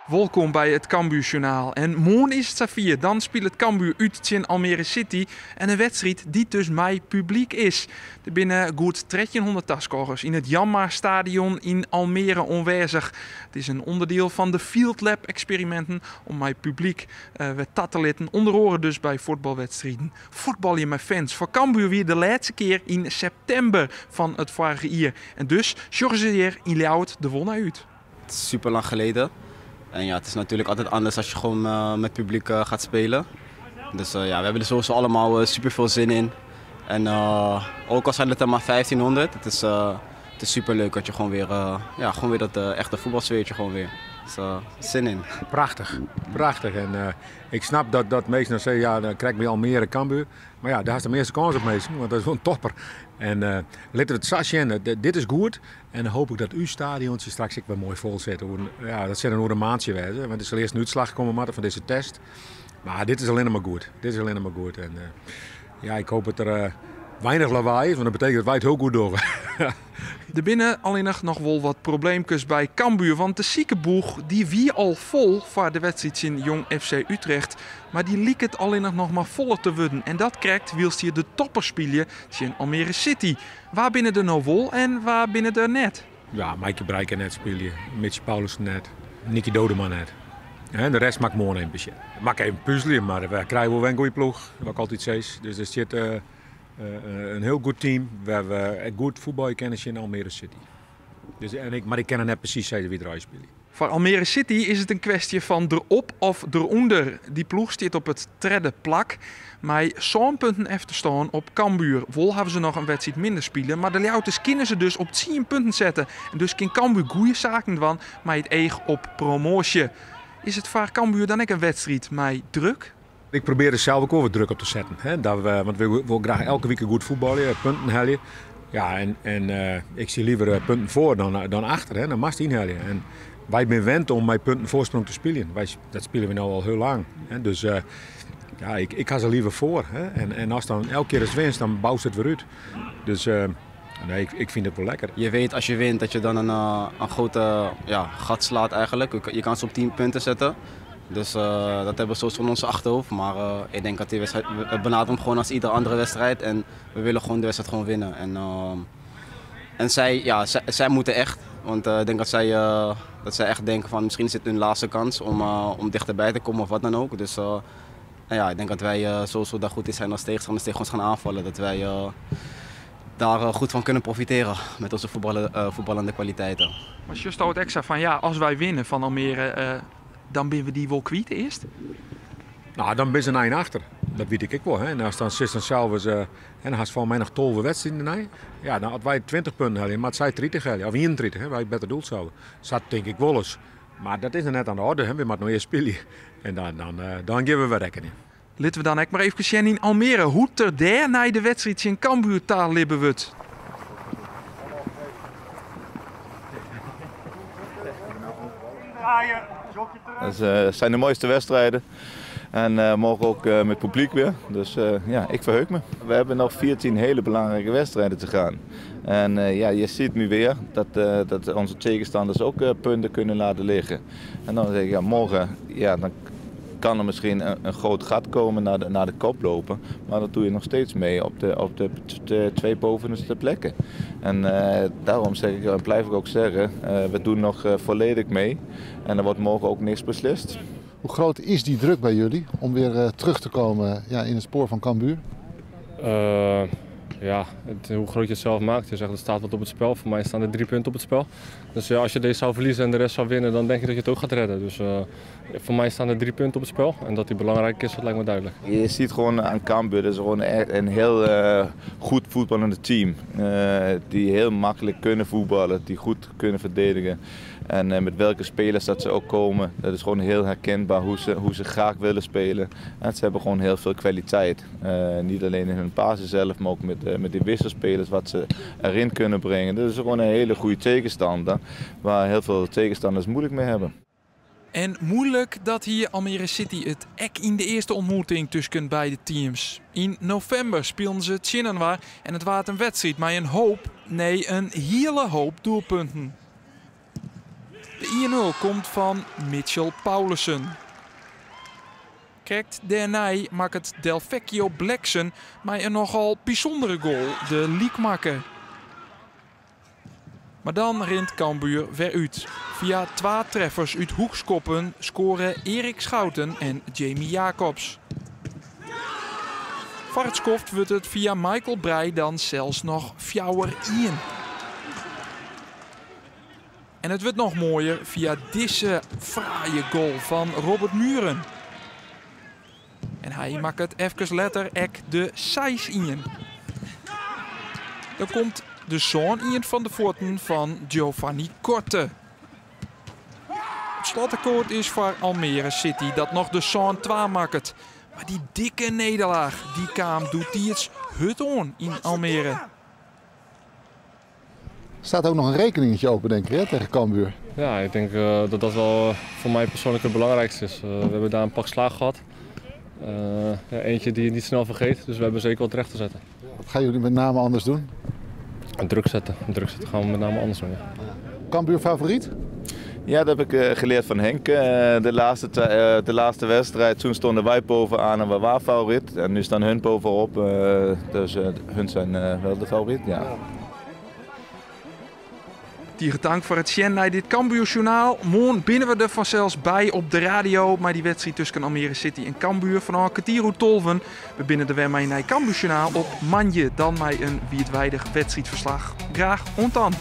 Welkom bij het Cambuurjournaal. En morgen is het Safir. Dan speelt het Cambuur uit tegen Almere City. En een wedstrijd die dus mij publiek is. Er binnen goed 1300 taskorgers in het Janmaar-stadion in Almere aanwezig. Het is een onderdeel van de Field Lab experimenten om mij publiek wat te laten onderhoren dus bij voetbalwedstrijden. Voetballen met fans. Voor Cambuur weer de laatste keer in september van het vorige jaar. En dus zorgen ze hier in Leeuwarden de won uit. Het is super lang geleden. En ja, het is natuurlijk altijd anders als je gewoon met publiek gaat spelen. Dus ja, we hebben er sowieso allemaal super veel zin in. En ook al zijn het er maar 1500, het is super leuk dat je gewoon weer dat echte voetbalsfeertje gewoon weer. Dus zin in. Prachtig, prachtig. En ik snap dat mensen zeggen, ja, dan krijg ik bij Almere Cambuur. Maar ja, daar is de meeste kans op meesten, want dat is wel een topper. En laten we het sasje in, dit is goed. En dan hoop ik dat uw stadiontje straks ik wel mooi vol zit. Ja, dat zit een maandje wijze, want het is eerst een uitslag gekomen van deze test. Maar dit is alleen maar goed. Dit is alleen maar goed. En ja, ik hoop dat er weinig lawaai is, want dat betekent dat wij het heel goed doen. Er binnen alleen nog wel wat probleempjes bij Cambuur, want de ziekenboeg die wie al vol voor de wedstrijd in Jong FC Utrecht, maar die liek het alleen nog maar voller te worden. En dat krijgt wilst hier de topper spelen in Almere City. Waar binnen de nou wel en waar binnen de net? Ja, Maaike Breiker net spelen, Mitch Paulus net, Nicky Dodeman net. En de rest maakt morgen een beetje. Maak even puzzelen, maar we krijgen wel een goede ploeg, wat ik altijd zeg. Dus er zit een heel goed team. We hebben een goed voetbalkennis in Almere City. Dus, maar ik ken net precies wie eruit spelen. Voor Almere City is het een kwestie van erop of eronder. Die ploeg staat op het derde plak. Maar zo'n punten even te staan op Cambuur. Wel hebben ze nog een wedstrijd minder spelen. Maar de Leeuwarders kunnen ze dus op 10 punten zetten. En dus kan Cambuur goede zaken doen, maar het eeg op promotie. Is het voor Cambuur dan ook een wedstrijd met druk? Ik probeer er zelf ook wat druk op te zetten. Hè? Want we willen graag elke week goed voetballen, punten halen. Ja, en ik zie liever punten voor dan achter, hè? Dan mag het inhalen. En wij zijn gewend om met punten voorsprong te spelen. Dat spelen we nu al heel lang. Hè? Dus ja, ik ga ze liever voor. Hè? En als dan elke keer eens winst, dan bouwt het weer uit. Dus nee, ik vind het wel lekker. Je weet als je wint dat je dan een grote gat slaat eigenlijk. Je kan ze op 10 punten zetten. Dus dat hebben we zo van ons achterhoofd. Maar ik denk dat die wedstrijd, we benaderen hem gewoon als iedere andere wedstrijd. En we willen gewoon de wedstrijd gewoon winnen. En zij moeten echt. Want ik denk dat zij echt denken van misschien is het hun laatste kans om dichterbij te komen of wat dan ook. Dus ik denk dat wij sowieso daar goed in zijn als tegenstanders tegen ons gaan aanvallen. Dat wij daar goed van kunnen profiteren met onze voetballende kwaliteiten. Maar je stelt extra van ja, als wij winnen van Almere, dan ben we die wel kwijt eerst? Nou, dan ben ze een achter. Dat weet ik wel. Hè. En als dan zit zelfs en dan had van mij nog 12 wedstrijden. Ja, dan had wij 20 punten halen, maar het zij 30 halen. Of 31, hè, wij beter doel zouden. Dat denk ik wel eens. Maar dat is er net aan de orde. Hè. We moeten nog eerst spelen. En dan geven we rekening. Laten we dan ook maar even zien in Almere. Hoe ter daar na de wedstrijd in Cambuur taal libben we. Het zijn de mooiste wedstrijden en morgen ook met publiek weer. Dus ja, ik verheug me. We hebben nog 14 hele belangrijke wedstrijden te gaan. En ja, je ziet nu weer dat onze tegenstanders ook punten kunnen laten liggen. En dan zeg ik, ja, morgen dan kan er misschien een groot gat komen naar de kop lopen. Maar dat doe je nog steeds mee op de 2 bovenste plekken. En daarom blijf ik ook zeggen, we doen nog volledig mee. En er wordt morgen ook niks beslist. Hoe groot is die druk bij jullie om weer terug te komen in het spoor van Cambuur? Ja, hoe groot je het zelf maakt. Je zegt, er staat wat op het spel. Voor mij staan er 3 punten op het spel. Dus ja, als je deze zou verliezen en de rest zou winnen, dan denk ik dat je het ook gaat redden. Dus voor mij staan er 3 punten op het spel. En dat die belangrijk is, dat lijkt me duidelijk. Je ziet gewoon aan Cambuur, dat is gewoon echt een heel goed voetballende team. Die heel makkelijk kunnen voetballen, die goed kunnen verdedigen. En met welke spelers dat ze ook komen, dat is gewoon heel herkenbaar hoe ze graag willen spelen. En ze hebben gewoon heel veel kwaliteit. Niet alleen in hun basis zelf, maar ook met die wisselspelers wat ze erin kunnen brengen. Dat is gewoon een hele goede tegenstander, waar heel veel tegenstanders moeilijk mee hebben. En moeilijk dat hier Almere City het ek in de eerste ontmoeting tussen beide teams. In november speelden ze Tjinnenwaar en het was een wedstrijd met een hele hoop doelpunten. De 1-0 komt van Mitchell Paulussen. Krijgt daarna maakt het Delvecchio Blackson met een nogal bijzondere goal, de liekmakker. Maar dan rent Cambuur weer uit. Via 2 treffers uit hoekskoppen scoren Erik Schouten en Jamie Jacobs. Voor het skoft wordt het via Michael Breij dan zelfs nog 4-1. En het wordt nog mooier via deze fraaie goal van Robert Muren. En hij maakt het even later ek de 6-1. Dan komt de zoon in van de voeten van Giovanni Korte. Het slotakkoord is voor Almere City dat nog de zoon 2 maakt. Maar die dikke nederlaag, die doet die het hut on in Almere. Er staat ook nog een rekeningetje open, denk ik, hè, tegen Cambuur. Ja, ik denk dat dat wel voor mij persoonlijk het belangrijkste is. We hebben daar een pak slaag gehad. Eentje die je niet snel vergeet, dus we hebben zeker wat recht te zetten. Wat gaan jullie met name anders doen? Druk zetten gaan we met name anders doen. Ja. Cambuur favoriet? Ja, dat heb ik geleerd van Henk. De laatste wedstrijd, toen stonden wij bovenaan en we waren favoriet. En nu staan hun bovenop, dus hun zijn wel de favoriet, ja. Dierig dank voor het zien naar dit Cambuurjournaal. Morgen binnen we er vanzelfs bij op de radio. Maar die wedstrijd tussen Almere City en Cambuur van kwartier tolven. We binnen er weer mee naar Cambuurjournaal op Manje. Dan mij een wijdwijdig wedstrijdverslag. Graag ontan.